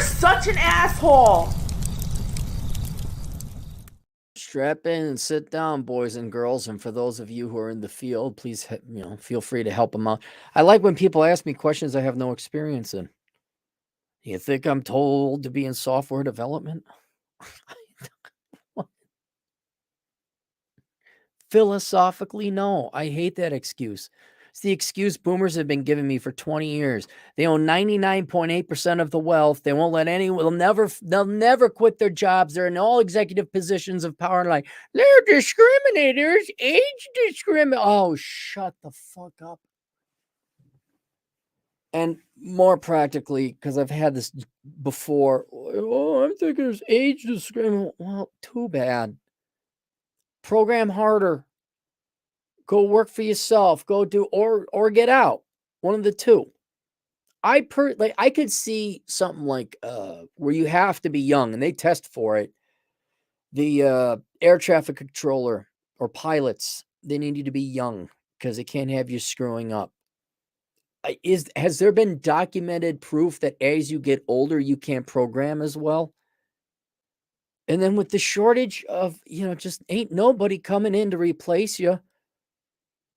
You're such an asshole. Strap in and sit down, boys and girls. And for those of you who are in the field, please, feel free to help them out. I like when people ask me questions I have no experience in. You think I'm told to be in software development? Philosophically, no. I hate that excuse. It's the excuse boomers have been giving me for 20 years. They own 99.8% of the wealth. They won't let anyone, they'll never quit their jobs. They're in all executive positions of power. Like, they're discriminators, age discriminate. Oh, shut the fuck up. And more practically, because I've had this before. Oh, I'm thinking there's age discrimination. Well, too bad. Program harder. Go work for yourself. Go do or get out. One of the two. I could see something like where you have to be young and they test for it. The air traffic controller or pilots, they need you to be young because they can't have you screwing up. Has there been documented proof that as you get older you can't program as well? And then with the shortage of, just ain't nobody coming in to replace you.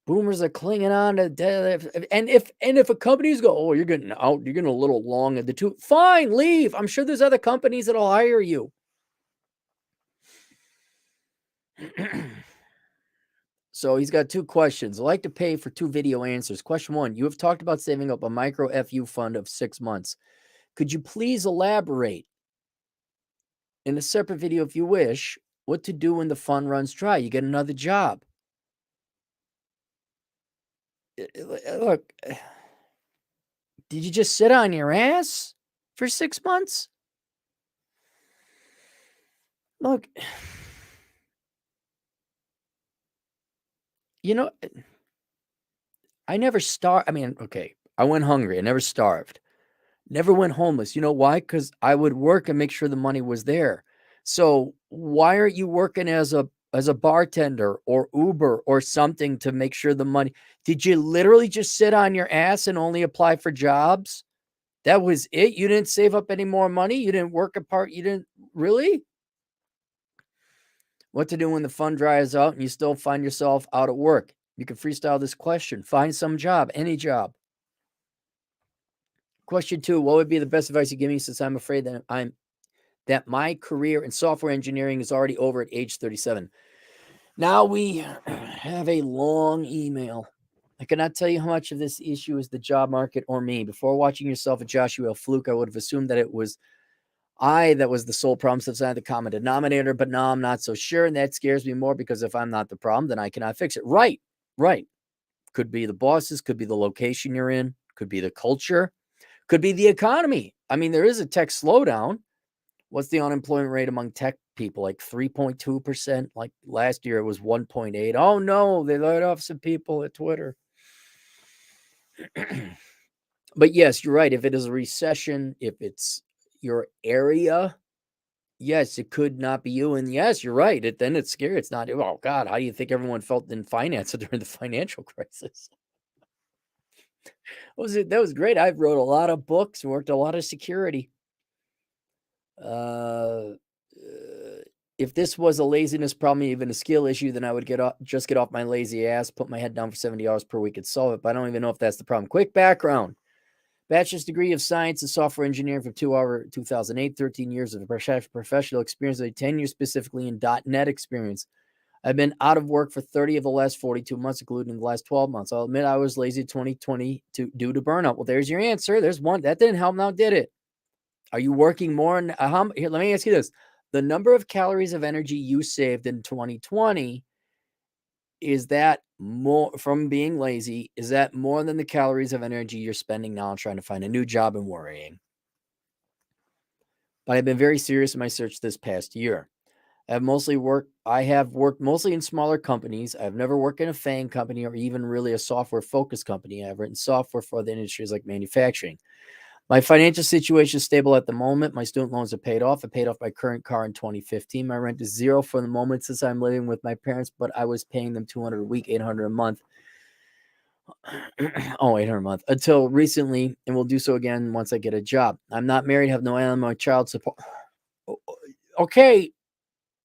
Boomers are clinging on to death. And if a company's go, oh, you're getting out, you're getting a little long in the tooth. Fine, leave. I'm sure there's other companies that'll hire you. So he's got two questions. I'd like to pay for 2 video answers. Question 1, you have talked about saving up a micro FU fund of 6 months. Could you please elaborate in a separate video if you wish what to do when the fund runs dry? You get another job. Look, did you just sit on your ass for 6 months? Look, I never starved. I mean, okay, I went hungry. I never starved. Never went homeless. You know why? Because I would work and make sure the money was there. So why aren't you working as a bartender or Uber or something to make sure the money? Did you literally just sit on your ass and only apply for jobs? That was it? You didn't save up any more money? You didn't work apart? You didn't really? What to do when the fund dries out and you still find yourself out of work? You can freestyle this question. Find some job, any job. Question 2, what would be the best advice you give me since I'm afraid that my career in software engineering is already over at age 37? Now we have a long email. I cannot tell you how much of this issue is the job market or me. Before watching yourself at Joshua L. Fluke, I would have assumed that it was I that was the sole problem since I had the common denominator, but now I'm not so sure, and that scares me more because if I'm not the problem, then I cannot fix it. Right. Could be the bosses, could be the location you're in, could be the culture, could be the economy. I mean, there is a tech slowdown. What's the unemployment rate among tech people? Like 3.2%? Like last year it was 1.8. Oh no, they laid off some people at Twitter. But yes, you're right. If it is a recession, if it's your area, yes, it could not be you. And yes, you're right. Then it's scary. It's not, oh God, how do you think everyone felt in finance during the financial crisis? That was great. I wrote a lot of books, worked a lot of security. If this was a laziness problem, even a skill issue, then I would get off my lazy ass, put my head down for 70 hours per week and solve it. But I don't even know if that's the problem. Quick background. Bachelor's degree of Science in Software Engineering from 2008, 13 years of professional experience, 10 years specifically in .NET experience. I've been out of work for 30 of the last 42 months, including the last 12 months. I'll admit I was lazy 2020 due to burnout. Well, there's your answer. There's one. That didn't help now, did it? Are you working more? Here, let me ask you this. The number of calories of energy you saved in 2020, is that more from being lazy? Is that more than the calories of energy you're spending now trying to find a new job and worrying? But I've been very serious in my search this past year. I have worked mostly in smaller companies. I've never worked in a FANG company or even really a software focused company. I've written software for other industries like manufacturing. My financial situation is stable at the moment. My student loans are paid off. I paid off my current car in 2015. My rent is zero for the moment since I'm living with my parents, but I was paying them $200 a week, $800 a month. Oh, 800 a month until recently, and will do so again once I get a job. I'm not married, have no animal or child support. Okay,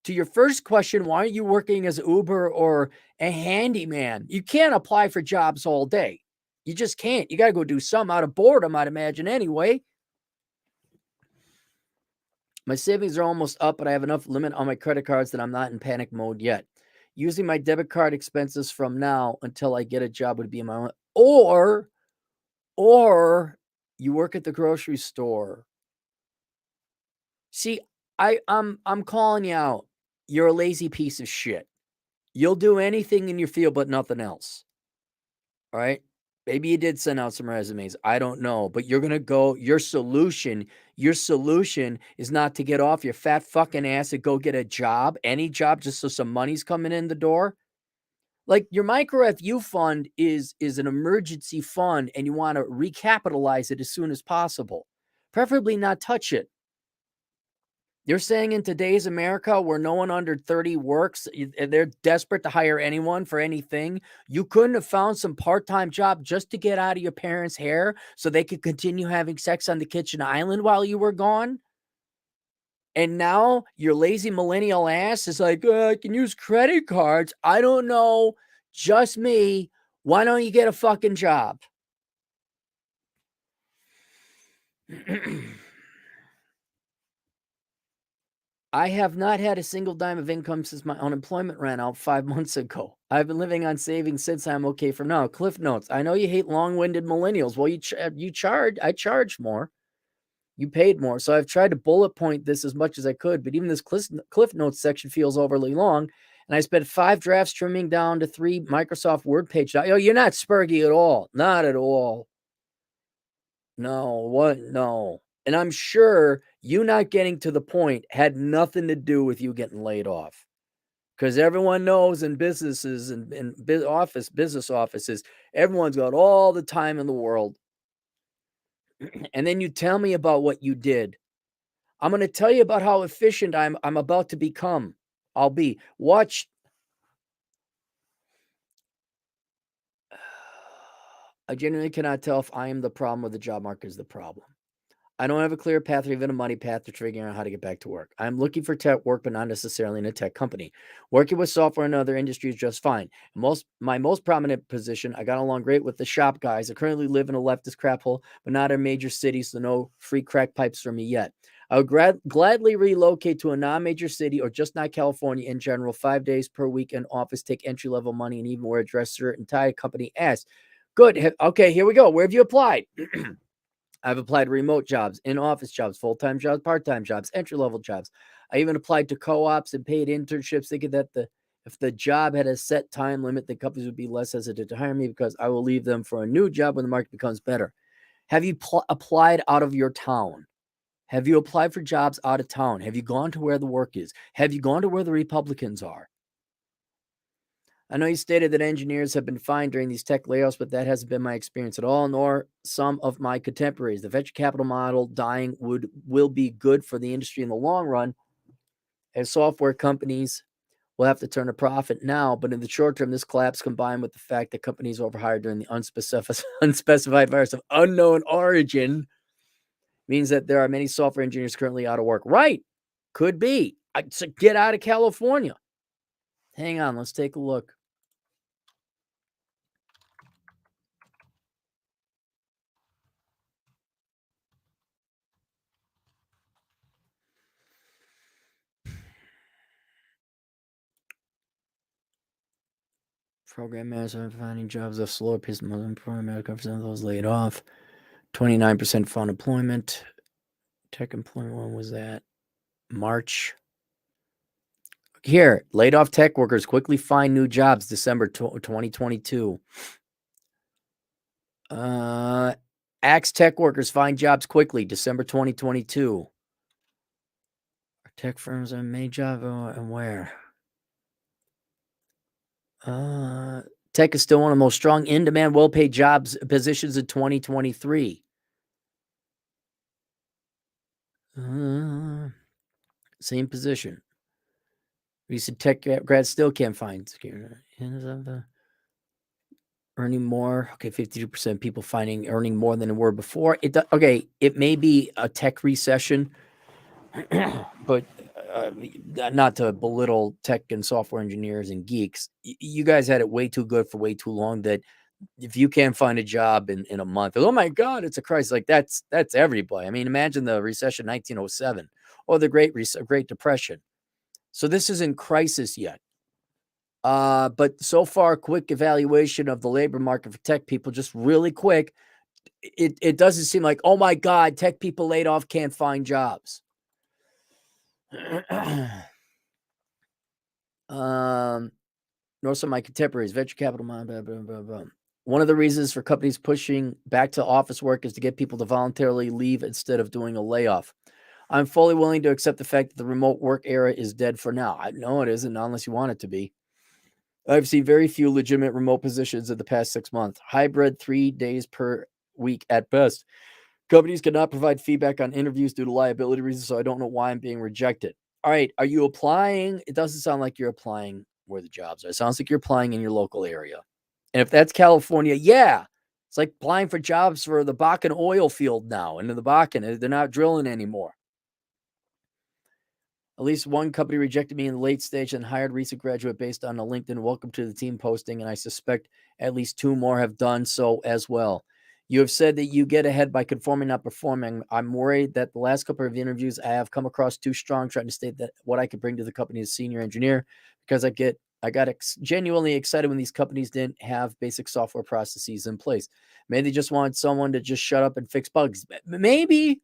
to your first question, why aren't you working as Uber or a handyman? You can't apply for jobs all day. You just can't. You got to go do some out of boredom, I'd imagine, anyway. My savings are almost up, but I have enough limit on my credit cards that I'm not in panic mode yet. Using my debit card expenses from now until I get a job would be my own. Or you work at the grocery store. See, I'm calling you out. You're a lazy piece of shit. You'll do anything in your field but nothing else. All right? Maybe you did send out some resumes. I don't know, but you're going to go your solution is not to get off your fat fucking ass and go get a job, any job just so some money's coming in the door. Like your micro FU fund is an emergency fund and you want to recapitalize it as soon as possible. Preferably not touch it. You're saying in today's America where no one under 30 works, they're desperate to hire anyone for anything. You couldn't have found some part-time job just to get out of your parents' hair so they could continue having sex on the kitchen island while you were gone? And now your lazy millennial ass is like, I can use credit cards. I don't know. Just me. Why don't you get a fucking job? I have not had a single dime of income since my unemployment ran out 5 months ago. I've been living on savings since. I'm okay for now. Cliff notes. I know you hate long-winded millennials. Well, I charged more. You paid more. So I've tried to bullet point this as much as I could, but even this Cliff notes section feels overly long. And I spent 5 drafts trimming down to 3 Microsoft Word pages. You're not spurgy at all. Not at all. No, what? No. And I'm sure you not getting to the point had nothing to do with you getting laid off. Because everyone knows in businesses and business offices, everyone's got all the time in the world. And then you tell me about what you did. I'm going to tell you about how efficient I'm about to become. I'll be. Watch. I genuinely cannot tell if I am the problem or the job market is the problem. I don't have a clear path or even a money path to figuring out how to get back to work. I'm looking for tech work, but not necessarily in a tech company. Working with software in other industries is just fine. My most prominent position, I got along great with the shop guys. I currently live in a leftist crap hole, but not in major cities, so no free crack pipes for me yet. I would gladly relocate to a non-major city or just not California in general. 5 days per week in office, take entry-level money, and even wear a dress shirt and tie. Company ass. Good. Okay, here we go. Where have you applied? I've applied to remote jobs, in-office jobs, full-time jobs, part-time jobs, entry-level jobs. I even applied to co-ops and paid internships, thinking that if the job had a set time limit, the companies would be less hesitant to hire me because I will leave them for a new job when the market becomes better. Have you applied out of your town? Have you applied for jobs out of town? Have you gone to where the work is? Have you gone to where the Republicans are? I know you stated that engineers have been fine during these tech layoffs, but that hasn't been my experience at all, nor some of my contemporaries. The venture capital model dying will be good for the industry in the long run, as software companies will have to turn a profit now. But in the short term, this collapse combined with the fact that companies overhired during the unspecified virus of unknown origin means that there are many software engineers currently out of work. Right. Could be. So get out of California. Hang on. Let's take a look. Program management finding jobs of slower pace than unemployment. 5% of those laid off. 29% found employment. Tech employment, when was that? March. Here, laid off tech workers quickly find new jobs. December 2022. Axe tech workers find jobs quickly. December 2022. Are tech firms are made job and where? Tech is still one of the most strong in-demand, well-paid jobs positions in 2023. Same position. Recent tech grads still can't find security. Earning more. Okay, 52% people earning more than they were before. It may be a tech recession, but not to belittle tech and software engineers and geeks. You guys had it way too good for way too long that if you can't find a job in a month, oh my God, it's a crisis. Like that's everybody. I mean, imagine the recession 1907 or the Great Depression. So this isn't crisis yet. But so far, quick evaluation of the labor market for tech people, just really quick. It doesn't seem like, oh my God, tech people laid off, can't find jobs. North of my contemporaries, venture capital, blah, blah, blah, blah, blah. One of the reasons for companies pushing back to office work is to get people to voluntarily leave instead of doing a layoff. I'm fully willing to accept the fact that the remote work era is dead for now. No, it isn't, not unless you want it to be. I've seen very few legitimate remote positions in the past 6 months. Hybrid, 3 days per week at best. Companies cannot provide feedback on interviews due to liability reasons, so I don't know why I'm being rejected. All right, are you applying? It doesn't sound like you're applying where the jobs are. It sounds like you're applying in your local area. And if that's California, yeah, it's like applying for jobs for the Bakken oil field now. And in the Bakken, they're not drilling anymore. At least one company rejected me in the late stage and hired recent graduate based on a LinkedIn welcome to the team posting, and I suspect at least 2 more have done so as well. You have said that you get ahead by conforming, not performing. I'm worried that the last couple of interviews I have come across too strong, trying to state that what I could bring to the company as senior engineer, because I got genuinely excited when these companies didn't have basic software processes in place. Maybe they just wanted someone to just shut up and fix bugs. Maybe.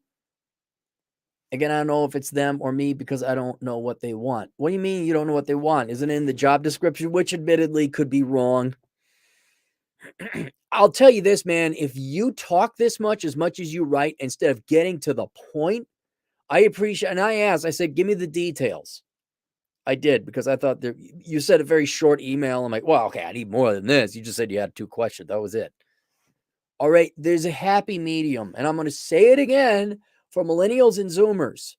Again, I don't know if it's them or me because I don't know what they want. What do you mean you don't know what they want? Isn't it in the job description, which admittedly could be wrong? I'll tell you this, man. If you talk this much as you write, instead of getting to the point, I appreciate. And I said, give me the details. I did because I thought you said a very short email. I'm like, well, okay, I need more than this. You just said you had 2 questions. That was it. All right, there's a happy medium, and I'm going to say it again for millennials and Zoomers.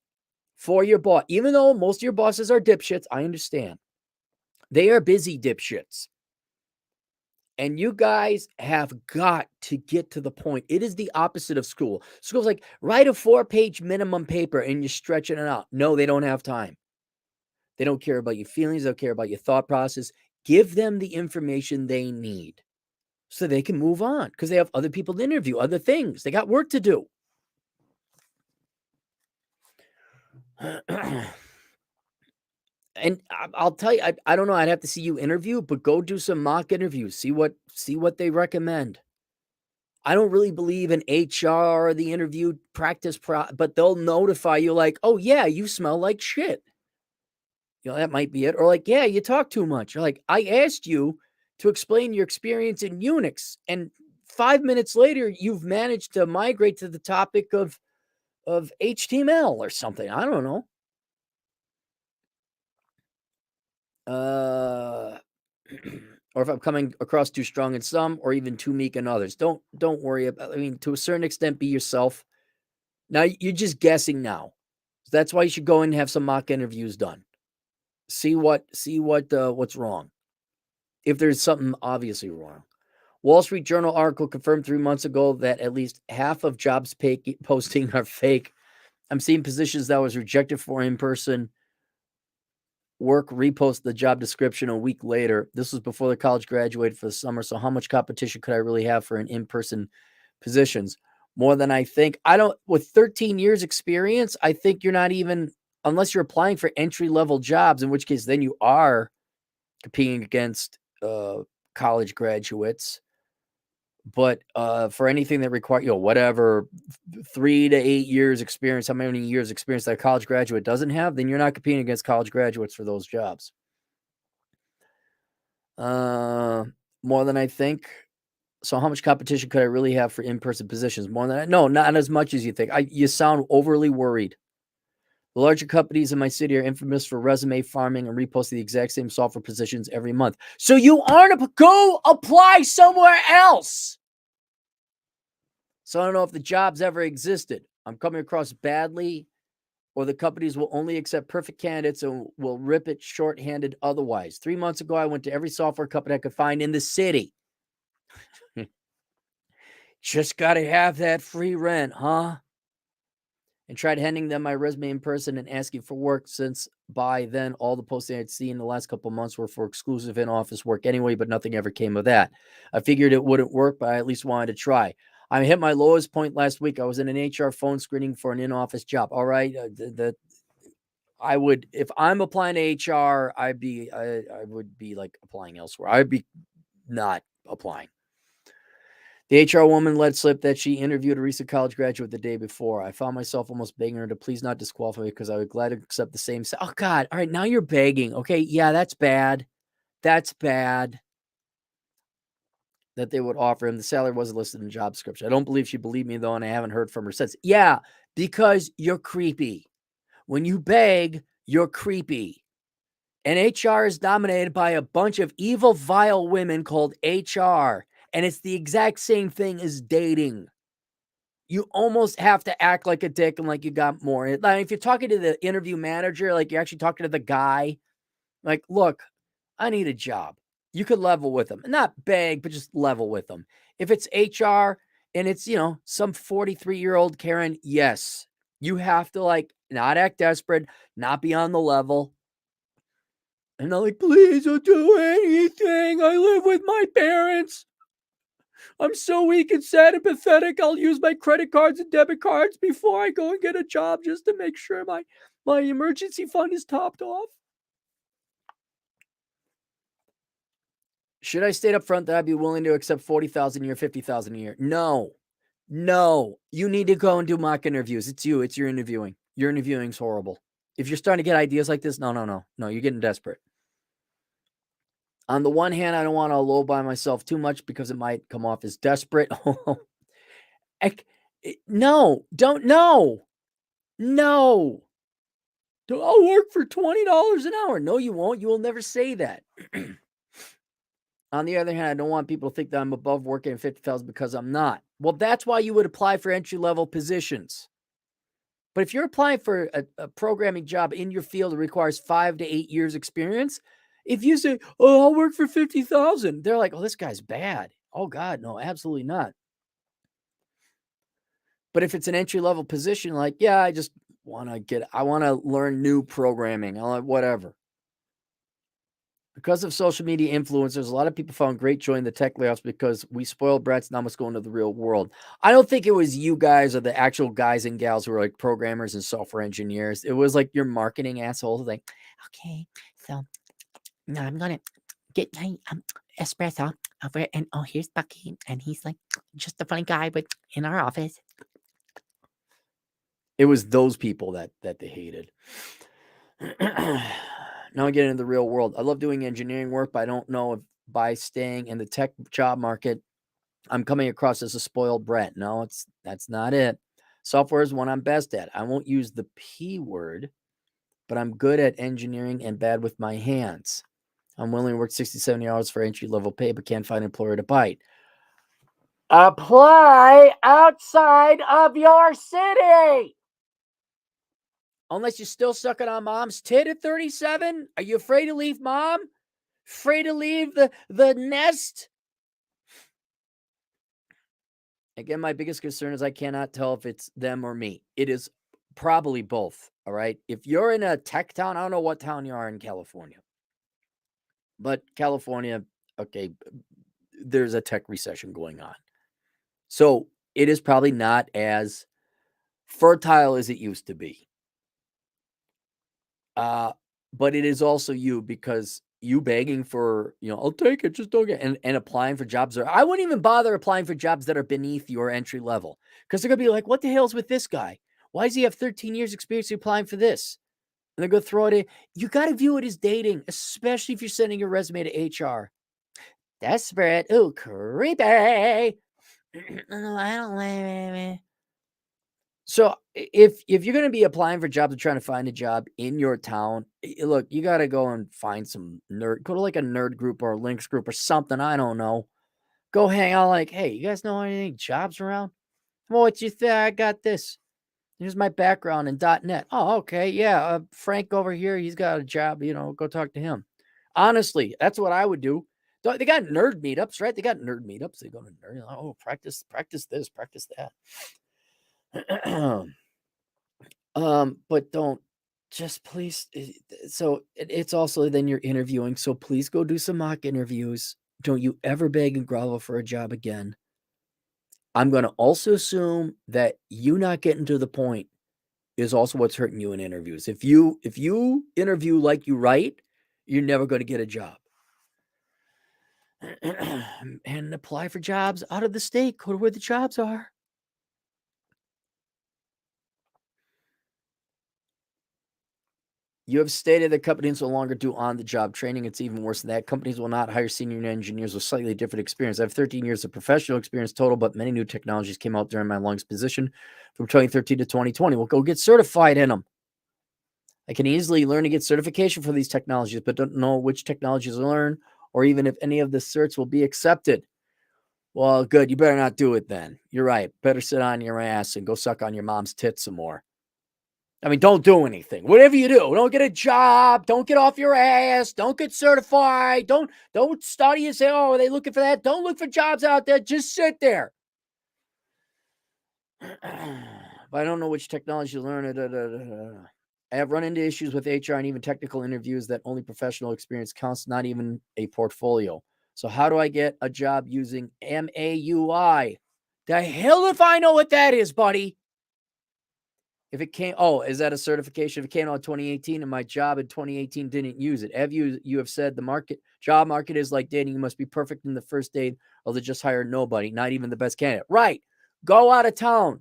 For your boss, even though most of your bosses are dipshits, I understand. They are busy dipshits. And you guys have got to get to the point. It is the opposite of school. School's like, write a 4-page minimum paper and you're stretching it out. No, they don't have time. They don't care about your feelings. They don't care about your thought process. Give them the information they need so they can move on because they have other people to interview, other things. They got work to do. And I'll tell you, I don't know. I'd have to see you interview, but go do some mock interviews. See what they recommend. I don't really believe in HR or the interview practice, but they'll notify you like, oh yeah, you smell like shit. That might be it. Or like, yeah, you talk too much. Or like, I asked you to explain your experience in Unix, and 5 minutes later, you've managed to migrate to the topic of HTML or something. I don't know. Or if I'm coming across too strong in some or even too meek in others. Don't worry about, I mean, to a certain extent, be yourself. Now you're just guessing now. That's why you should go in and have some mock interviews done. See what's wrong. If there's something obviously wrong. Wall Street Journal article confirmed 3 months ago that at least half of jobs posting are fake. I'm seeing positions that was rejected for in-person work repost the job description a week later. This was before the college graduated for the summer. So how much competition could I really have for an in-person positions? More than I think. With 13 years experience, I think you're not even, unless you're applying for entry-level jobs, in which case then you are competing against college graduates. But for anything that requires, whatever, 3 to 8 years experience, how many years experience that a college graduate doesn't have, then you're not competing against college graduates for those jobs. More than I think. So how much competition could I really have for in-person positions? More than no, not as much as you think. You sound overly worried. The larger companies in my city are infamous for resume farming and reposting the exact same software positions every month. So you aren't go apply somewhere else. So I don't know if the jobs ever existed. I'm coming across badly, or the companies will only accept perfect candidates and will rip it short-handed otherwise. 3 months ago, I went to every software company I could find in the city. Just got to have that free rent, huh? And tried handing them my resume in person and asking for work, since by then all the posting I'd seen in the last couple of months were for exclusive in-office work anyway, but nothing ever came of that. I figured it wouldn't work, but I at least wanted to try. I hit my lowest point last week. I was in an HR phone screening for an in-office job. All right, I would, if I'm applying to HR, I would be like applying elsewhere. I'd be not applying. The HR woman let slip that she interviewed a recent college graduate the day before. I found myself almost begging her to please not disqualify me because I would gladly accept the same. Oh, God. All right. Now you're begging. Okay. Yeah, that's bad. That's bad that they would offer him. The salary wasn't listed in the job description. I don't believe she believed me, though, and I haven't heard from her since. Yeah, because you're creepy. When you beg, you're creepy. And HR is dominated by a bunch of evil, vile women called HR. And it's the exact same thing as dating. You almost have to act like a dick and like you got more. Like if you're talking to the interview manager, like you're actually talking to the guy, like, look, I need a job. You could level with them. Not beg, but just level with them. If it's HR and it's, some 43-year-old Karen, yes, you have to like not act desperate, not be on the level. And they're like, please don't do anything. I live with my parents. I'm so weak and sad and pathetic. I'll use my credit cards and debit cards before I go and get a job just to make sure my emergency fund is topped off. Should I state up front that I'd be willing to accept $40,000 a year, $50,000 a year? No. You need to go and do mock interviews. It's your interviewing. Your interviewing's horrible. If you're starting to get ideas like this, no, you're getting desperate. On the one hand, I don't want to lowball myself too much because it might come off as desperate. No. I'll work for $20 an hour. No, you won't. You will never say that. On the other hand, I don't want people to think that I'm above working at $50,000 because I'm not. Well, that's why you would apply for entry-level positions. But if you're applying for a programming job in your field that requires 5 to 8 years experience, if you say, oh, I'll work for $50,000, they're like, oh, this guy's bad. Oh, God, no, absolutely not. But if it's an entry-level position, like, yeah, I just want to learn new programming, whatever. Because of social media influencers, a lot of people found great joy in the tech layoffs because we spoiled brats now must go into the real world. I don't think it was you guys or the actual guys and gals who are like programmers and software engineers. It was like your marketing assholes like, okay, so now I'm going to get my espresso over and here's Bucky. And he's like just a funny guy, but in our office. It was those people that they hated. Now I get into the real world. I love doing engineering work, but I don't know if by staying in the tech job market, I'm coming across as a spoiled brat. No, that's not it. Software is what I'm best at. I won't use the P word, but I'm good at engineering and bad with my hands. I'm willing to work 60, 70 hours for entry-level pay, but can't find an employer to bite. Apply outside of your city. Unless you're still sucking on mom's tit at 37? Are you afraid to leave mom? Afraid to leave the nest? Again, my biggest concern is I cannot tell if it's them or me. It is probably both, all right? If you're in a tech town, I don't know what town you are in California. But California, okay, there's a tech recession going on. So it is probably not as fertile as it used to be. But it is also you, because you begging for, I'll take it, just don't get, and applying for jobs. I wouldn't even bother applying for jobs that are beneath your entry level, because they're going to be like, what the hell's with this guy? Why does he have 13 years experience applying for this? And they're going to throw it in. You got to view it as dating, especially if you're sending your resume to HR. Desperate. Ooh, creepy. I don't like. So if you're going to be applying for jobs or trying to find a job in your town, look, you got to go and find some go to like a nerd group or a links group or something. I don't know. Go hang out like, hey, you guys know any jobs around? Well, what you think? I got this. Here's my background in .NET. Oh, okay. Yeah. Frank over here, he's got a job, go talk to him. Honestly, that's what I would do. They got nerd meetups, right? They got nerd meetups. They go to nerd. Oh, practice this, practice that. But don't just please. So it's also then you're interviewing. So please go do some mock interviews. Don't you ever beg and grovel for a job again. I'm going to also assume that you not getting to the point is also what's hurting you in interviews. If you interview like you write, you're never going to get a job. And apply for jobs out of the state. Go to where the jobs are. You have stated that companies no longer do on-the-job training. It's even worse than that. Companies will not hire senior engineers with slightly different experience. I have 13 years of professional experience total, but many new technologies came out during my longest position from 2013 to 2020. We'll go get certified in them. I can easily learn to get certification for these technologies, but don't know which technologies to learn or even if any of the certs will be accepted. Well, good. You better not do it then. You're right. Better sit on your ass and go suck on your mom's tits some more. I mean, don't do anything. Whatever you do, don't get a job. Don't get off your ass. Don't get certified. Don't study and say, oh, are they looking for that? Don't look for jobs out there. Just sit there. But I don't know which technology to learn. I have run into issues with HR and even technical interviews that only professional experience counts, not even a portfolio. So how do I get a job using MAUI? The hell if I know what that is, buddy. If it came, is that a certification? If it came out in 2018 and my job in 2018 didn't use it, you have said the job market is like dating. You must be perfect in the first date or they just hire nobody, not even the best candidate. Right. Go out of town.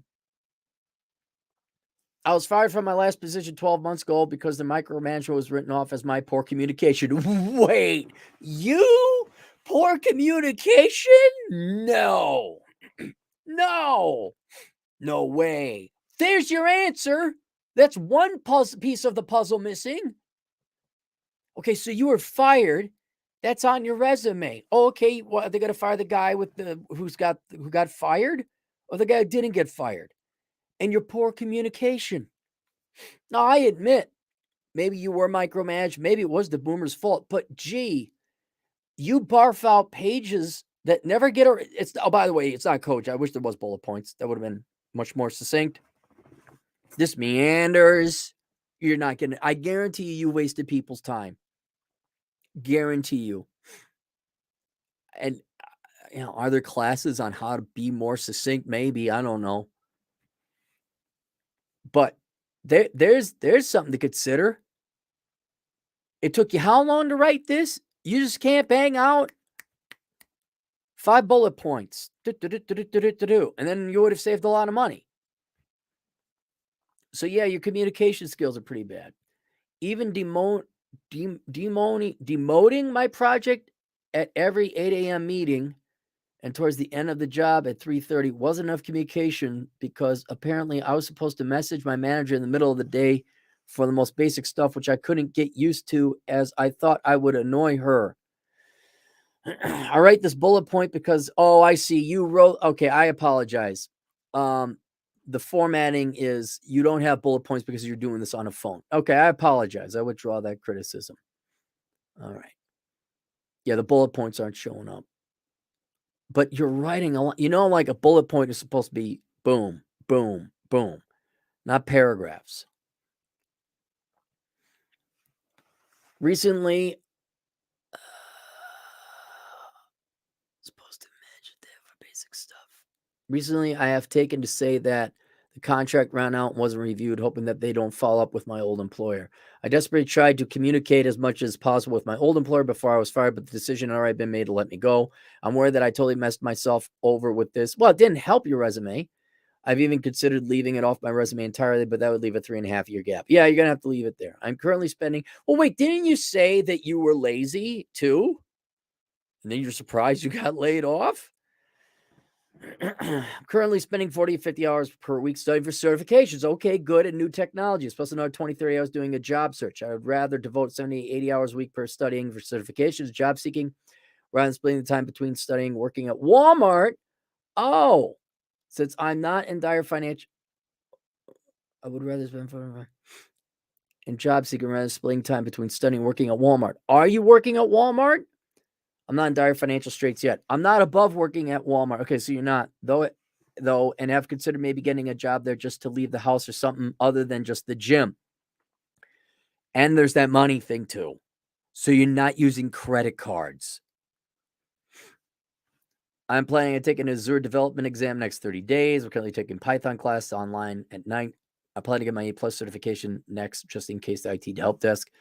I was fired from my last position 12 months ago because the micromanagement was written off as my poor communication. Wait, you poor communication? No. No way. There's your answer. That's one piece of the puzzle missing. Okay, so you were fired. That's on your resume. Okay, well, they got to fire the guy who got fired, or the guy who didn't get fired, and your poor communication. Now, I admit, maybe you were micromanaged. Maybe it was the boomer's fault. But gee, you barf out pages that never get. Oh, by the way, it's not coach. I wish there was bullet points. That would have been much more succinct. This meanders. You're not going to, I guarantee you wasted people's time. Guarantee you. And, are there classes on how to be more succinct? Maybe. I don't know. But there's something to consider. It took you how long to write this? You just can't bang out 5 bullet points. And then you would have saved a lot of money. So, yeah, your communication skills are pretty bad. Even demoting my project at every 8 a.m. meeting and towards the end of the job at 3:30 wasn't enough communication because apparently I was supposed to message my manager in the middle of the day for the most basic stuff, which I couldn't get used to as I thought I would annoy her. I write this bullet point because, I see you wrote. Okay, I apologize. The formatting is you don't have bullet points because you're doing this on a phone. Okay, I apologize. I withdraw that criticism. All right. Yeah, the bullet points aren't showing up. But you're writing a lot. Like a bullet point is supposed to be boom, boom, boom, not paragraphs. Recently, supposed to mention that for basic stuff. Recently, I have taken to say that the contract ran out and wasn't reviewed, hoping that they don't follow up with my old employer. I desperately tried to communicate as much as possible with my old employer before I was fired, but the decision had already been made to let me go. I'm worried that I totally messed myself over with this. Well, it didn't help your resume. I've even considered leaving it off my resume entirely, but that would leave a 3.5-year gap. Yeah, you're going to have to leave it there. I'm currently spending... Well, wait, didn't you say that you were lazy too? And then you're surprised you got laid off? I'm currently spending 40 to 50 hours per week studying for certifications. Okay, good. And new technology. Plus another 20, 30 hours doing a job search. I would rather devote 70, 80 hours a week per studying for certifications, job seeking, rather than splitting the time between studying and working at Walmart. Oh, since I'm not in dire financial... I would rather spend and job seeking rather than splitting time between studying and working at Walmart. Are you working at Walmart? I'm not in dire financial straits yet. I'm not above working at Walmart. Okay, so you're not, though, and have considered maybe getting a job there just to leave the house or something other than just the gym. And there's that money thing too. So you're not using credit cards. I'm planning on taking an Azure development exam next 30 days. I'm currently taking Python class online at night. I plan to get my A+ certification next, just in case the IT help desk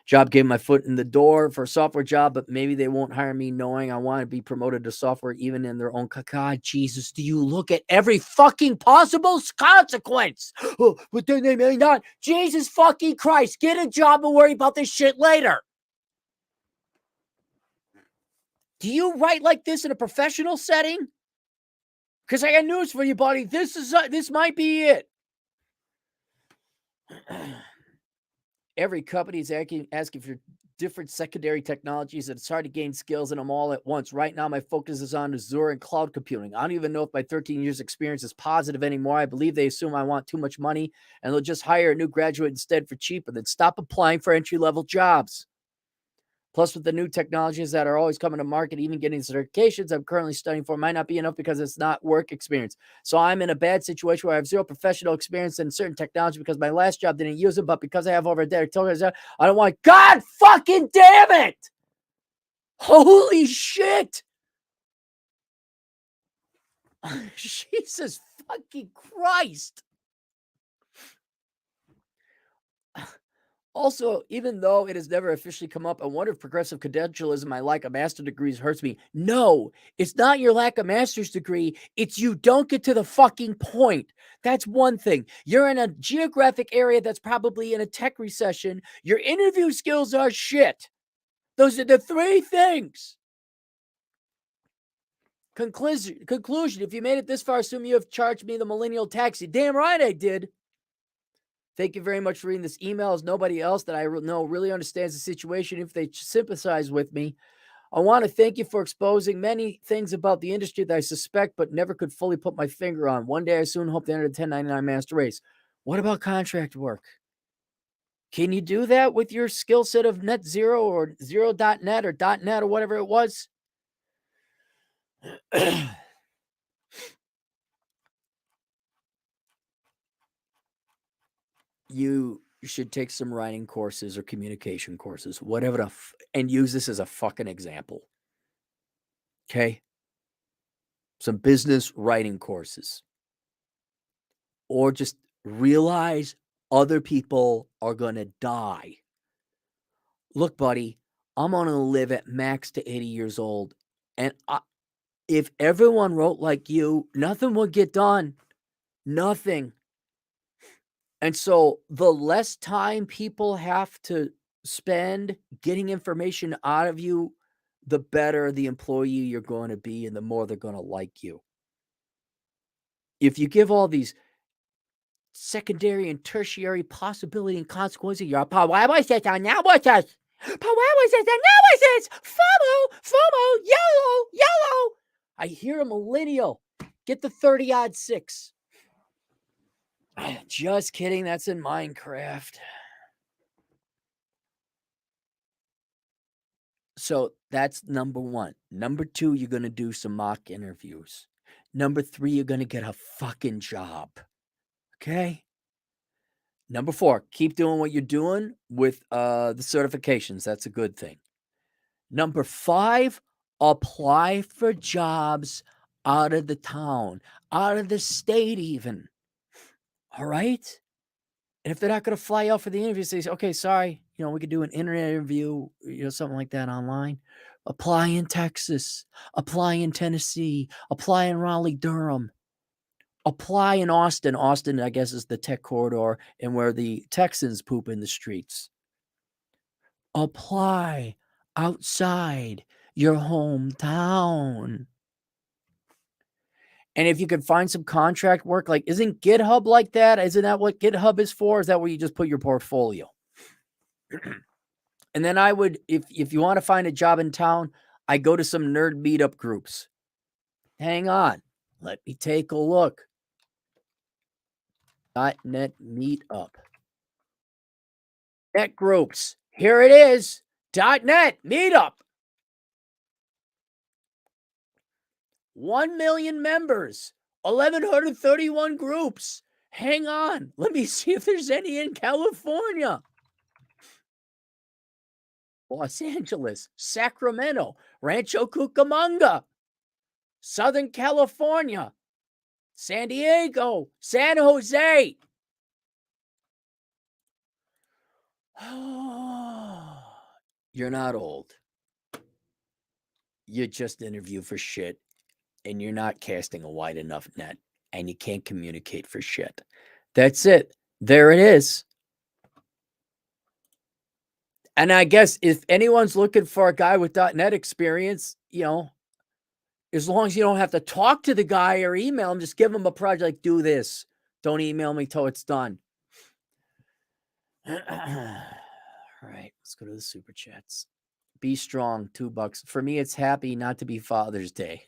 job gave my foot in the door for a software job, but maybe they won't hire me knowing I want to be promoted to software even in their own. God, Jesus, do you look at every fucking possible consequence? Oh, but then they may not. Jesus fucking Christ, get a job and worry about this shit later. Do you write like this in a professional setting? Because I got news for you, buddy. This might be it. Every company is asking for different secondary technologies, and it's hard to gain skills in them all at once. Right now, my focus is on Azure and cloud computing. I don't even know if my 13 years experience is positive anymore. I believe they assume I want too much money, and they'll just hire a new graduate instead for cheaper. Then stop applying for entry-level jobs. Plus, with the new technologies that are always coming to market, even getting certifications I'm currently studying for might not be enough because it's not work experience. So I'm in a bad situation where I have zero professional experience in certain technology because my last job didn't use it, but because I have over a decade, I don't want. God fucking damn it! Holy shit! Jesus fucking Christ! Also, even though it has never officially come up, I wonder if progressive credentialism, my lack of master's degrees, hurts me. No, it's not your lack of master's degree. It's you don't get to the fucking point. That's one thing. You're in a geographic area that's probably in a tech recession. Your interview skills are shit. Those are the three things. Conclusion. If you made it this far, assume you have charged me the millennial taxi. Damn right I did. Thank you very much for reading this email. As nobody else that I know really understands the situation, if they sympathize with me, I want to thank you for exposing many things about the industry that I suspect but never could fully put my finger on. One day I soon hope to enter the 1099 master race. What about contract work? Can you do that with your skill set of net zero or zero.net or .net or whatever it was? You should take some writing courses or communication courses, whatever and use this as a fucking example. Okay? Some business writing courses. Or just realize other people are going to die. Look, buddy, I'm going to live at max to 80 years old. And if everyone wrote like you, nothing would get done. Nothing. And so the less time people have to spend getting information out of you, the better the employee you're going to be and the more they're going to like you. If you give all these secondary and tertiary possibility and consequences, your analysis, paralysis, FOMO, yellow. I hear a millennial. Get the 30-odd 6. Just kidding. That's in Minecraft. So that's number 1. Number 2, you're going to do some mock interviews. Number 3, you're going to get a fucking job. Okay? Number 4, keep doing what you're doing with the certifications. That's a good thing. Number 5, apply for jobs out of the town, out of the state even. All right? And if they're not going to fly out for the interview, say, okay, sorry, we could do an internet interview, something like that online. Apply in Texas, apply in Tennessee, apply in Raleigh-Durham, apply in Austin. Austin, I guess, is the tech corridor and where the Texans poop in the streets. Apply outside your hometown. And if you can find some contract work, like, isn't GitHub like that? Isn't that what GitHub is for? Is that where you just put your portfolio? And then I would, if you want to find a job in town, I go to some nerd meetup groups. Hang on. Let me take a look. .NET meetup. Net groups. Here it is. .NET meetup. 1 million members, 1,131 groups. Hang on. Let me see if there's any in California. Los Angeles, Sacramento, Rancho Cucamonga, Southern California, San Diego, San Jose. You're not old. You just interview for shit, and you're not casting a wide enough net, and you can't communicate for shit. That's it. There it is. And I guess if anyone's looking for a guy with .NET experience, as long as you don't have to talk to the guy or email him, just give him a project, like, do this. Don't email me till it's done. All right, let's go to the super chats. Be strong, $2. For me, it's happy not to be Father's Day.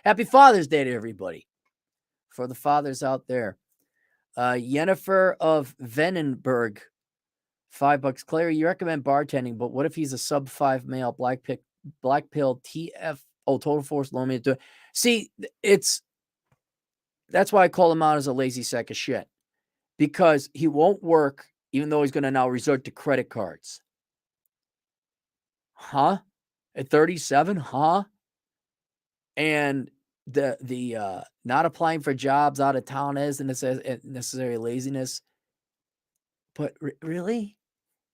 Happy Father's Day to everybody. For the fathers out there. Yennefer of Venenberg, $5. Clary, you recommend bartending, but what if he's a sub-5 male, black pill, TF, total force, low me to do it. See, that's why I call him out as a lazy sack of shit. Because he won't work, even though he's going to now resort to credit cards. Huh? At 37? Huh? And the not applying for jobs out of town is necessary laziness. But really?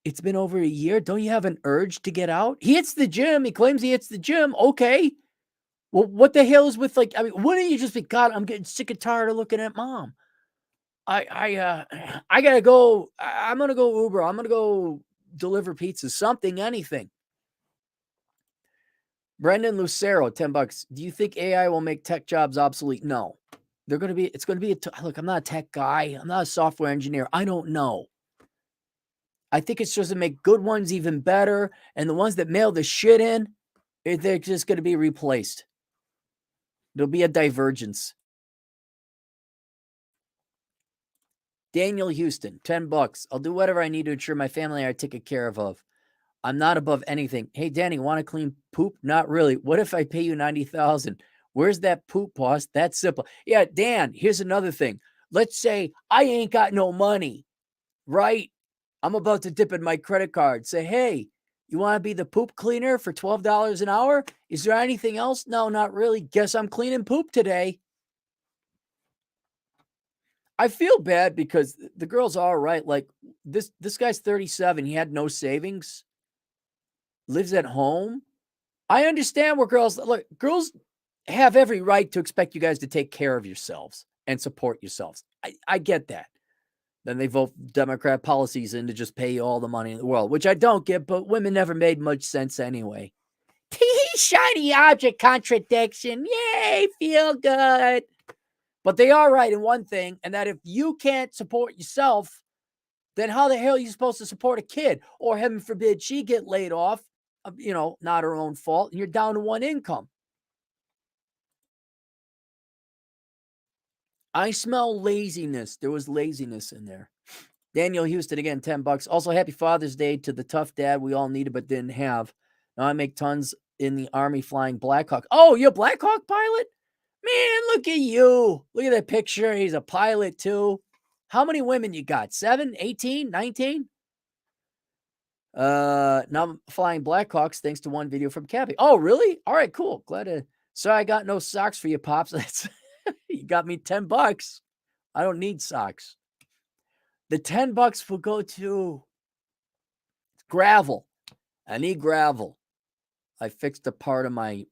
It's been over a year. Don't you have an urge to get out? He hits the gym. He claims he hits the gym. Okay. Well, what the hell is with, wouldn't you just be, God, I'm getting sick and tired of looking at mom. I gotta go. I'm gonna go Uber. I'm gonna go deliver pizza, something, anything. Brendan Lucero, $10. Do you think AI will make tech jobs obsolete? No. It's going to be look, I'm not a tech guy. I'm not a software engineer. I don't know. I think it's just to make good ones even better. And the ones that mail the shit in, they're just going to be replaced. There'll be a divergence. Daniel Houston, $10. I'll do whatever I need to ensure my family are taken care of. I'm not above anything. Hey, Danny, want to clean poop? Not really. What if I pay you $90,000? Where's that poop, boss? That's simple. Yeah, Dan, here's another thing. Let's say I ain't got no money, right? I'm about to dip in my credit card. Say, hey, you want to be the poop cleaner for $12 an hour? Is there anything else? No, not really. Guess I'm cleaning poop today. I feel bad because the girl's all right. Like this guy's 37. He had no savings. Lives at home. I understand where girls have every right to expect you guys to take care of yourselves and support yourselves. I get that. Then they vote Democrat policies in to just pay you all the money in the world, which I don't get, but women never made much sense anyway. Shiny object contradiction. Yay, feel good. But they are right in one thing, and that if you can't support yourself, then how the hell are you supposed to support a kid? Or heaven forbid she get laid off, not her own fault, and you're down to one income. I smell laziness. There was laziness in there. Daniel Houston, again, $10. Also, happy Father's Day to the tough dad we all needed but didn't have. Now I make tons in the Army flying Black Hawk. Oh, you're a Black Hawk pilot? Man, look at you. Look at that picture. He's a pilot too. How many women you got? 7, 18, 19? Now I'm flying Blackhawks thanks to one video from Cappy. Oh, really? All right, cool. Glad to. Sorry, I got no socks for you, Pops. That's you got me $10. I don't need socks. The $10 will go to gravel. I need gravel. I fixed a part of my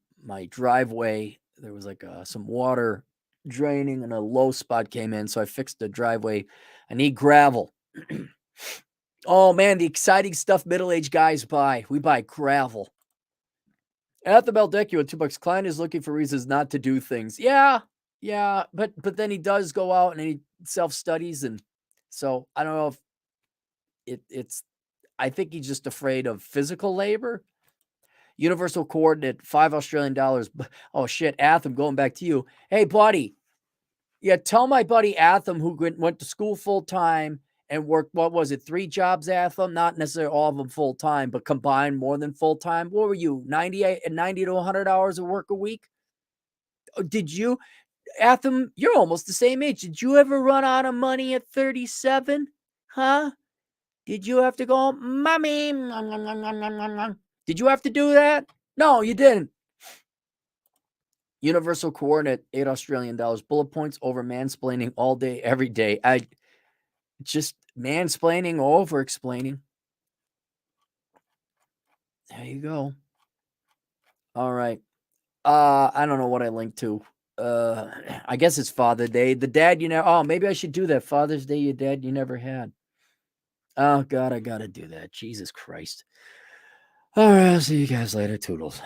driveway. There was some water draining and a low spot came in, so I fixed the driveway. I need gravel. Oh, man, the exciting stuff middle-aged guys buy. We buy gravel. At the Beldecchio at $2, Klein is looking for reasons not to do things. Yeah, but then he does go out and he self-studies, and so I don't know if it's I think he's just afraid of physical labor. Universal coordinate, $5 Australian. Oh, shit, Atham, going back to you. Hey, buddy. Yeah, tell my buddy Atham, who went to school full-time and worked, 3 jobs, Atham? Not necessarily all of them full-time, but combined more than full-time. What were you, 90 to 100 hours of work a week? Did you, Atham, you're almost the same age. Did you ever run out of money at 37? Huh? Did you have to go, mommy? Did you have to do that? No, you didn't. Universal coordinate, $8 Australian. Bullet points over mansplaining all day, every day. I just mansplaining, over explaining. There you go. All right. I don't know what I linked to. I guess it's Father Day. The dad, maybe I should do that. Father's Day, your dad you never had. Oh God, I gotta do that. Jesus Christ. All right, I'll see you guys later. Toodles.